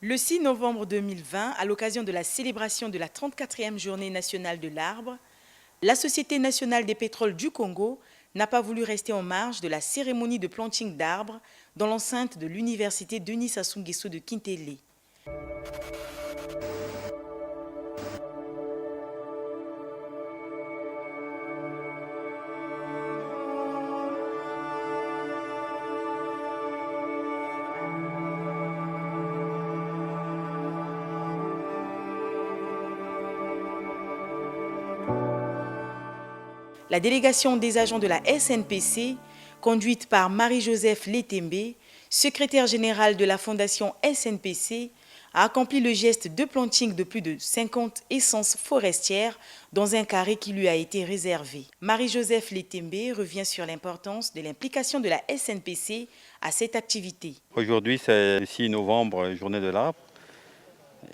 Le 6 novembre 2020, à l'occasion de la célébration de la 34e journée nationale de l'arbre, la Société nationale des pétroles du Congo n'a pas voulu rester en marge de la cérémonie de planting d'arbres dans l'enceinte de l'université Denis Sassou Nguesso de Kintélé. La délégation des agents de la SNPC, conduite par Marie-Joseph Letembe, secrétaire générale de la fondation SNPC, a accompli le geste de planting de plus de 50 essences forestières dans un carré qui lui a été réservé. Marie-Joseph Letembe revient sur l'importance de l'implication de la SNPC à cette activité. Aujourd'hui, c'est le 6 novembre, journée de l'arbre.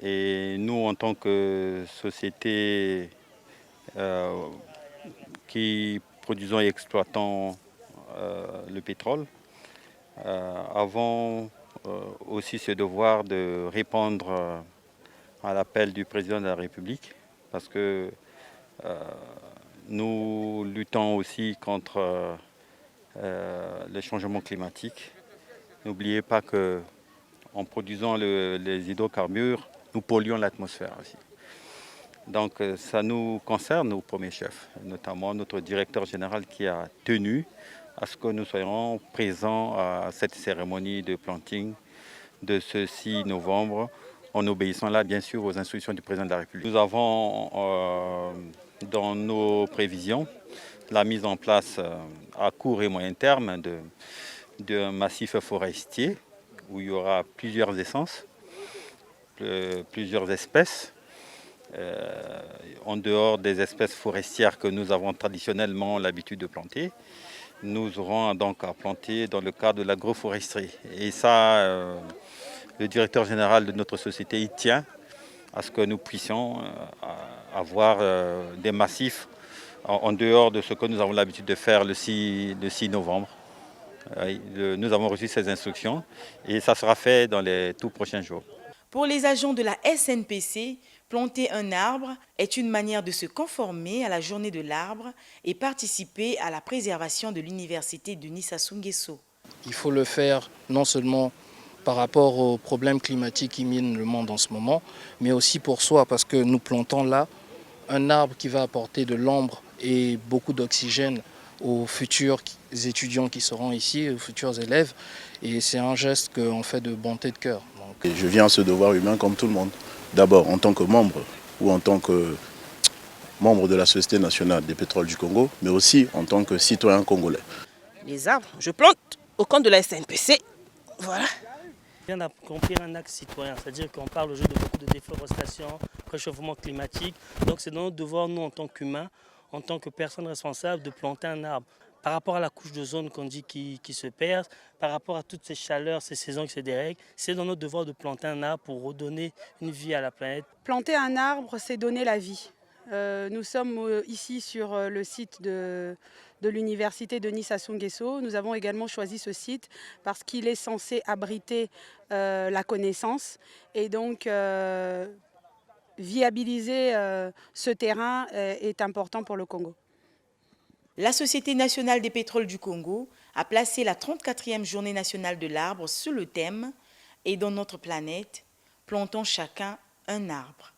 Et nous, en tant que société qui produisons et exploitons le pétrole, avons aussi ce devoir de répondre à l'appel du président de la République, parce que nous luttons aussi contre le changement climatique. N'oubliez pas que en produisant les hydrocarbures, nous polluons l'atmosphère aussi. Donc ça nous concerne au premier chef, notamment notre directeur général qui a tenu à ce que nous soyons présents à cette cérémonie de planting de ce 6 novembre, en obéissant là bien sûr aux instructions du président de la République. Nous avons dans nos prévisions la mise en place à court et moyen terme d'un massif forestier où il y aura plusieurs essences, plusieurs espèces, en dehors des espèces forestières que nous avons traditionnellement l'habitude de planter. Nous aurons donc à planter dans le cadre de l'agroforesterie. Et ça, le directeur général de notre société y tient à ce que nous puissions avoir des massifs en dehors de ce que nous avons l'habitude de faire le 6 novembre. Nous avons reçu ces instructions et ça sera fait dans les tout prochains jours. Pour les agents de la SNPC, planter un arbre est une manière de se conformer à la journée de l'arbre et participer à la préservation de l'université Denis Sassou Nguesso. Il faut le faire non seulement par rapport aux problèmes climatiques qui minent le monde en ce moment, mais aussi pour soi, parce que nous plantons là un arbre qui va apporter de l'ombre et beaucoup d'oxygène aux futurs étudiants qui seront ici, aux futurs élèves. Et c'est un geste qu'on fait de bonté de cœur. Et je viens à ce devoir humain comme tout le monde. D'abord en tant que membre ou en tant que membre de la Société nationale des pétroles du Congo, mais aussi en tant que citoyen congolais. Les arbres, je plante au compte de la SNPC. Voilà. On vient d'accomplir un acte citoyen, c'est-à-dire qu'on parle aujourd'hui de beaucoup de déforestation, réchauffement climatique. Donc c'est notre devoir, nous, en tant qu'humains, en tant que personnes responsables, de planter un arbre. Par rapport à la couche d'ozone qu'on dit qui se perd, par rapport à toutes ces chaleurs, ces saisons qui se dérèglent, c'est dans notre devoir de planter un arbre pour redonner une vie à la planète. Planter un arbre, c'est donner la vie. Nous sommes ici sur le site de l'université Denis Sassou Nguesso. Nous avons également choisi ce site parce qu'il est censé abriter la connaissance et donc viabiliser ce terrain est important pour le Congo. La Société nationale des pétroles du Congo a placé la 34e journée nationale de l'arbre sous le thème « Et dans notre planète, plantons chacun un arbre ».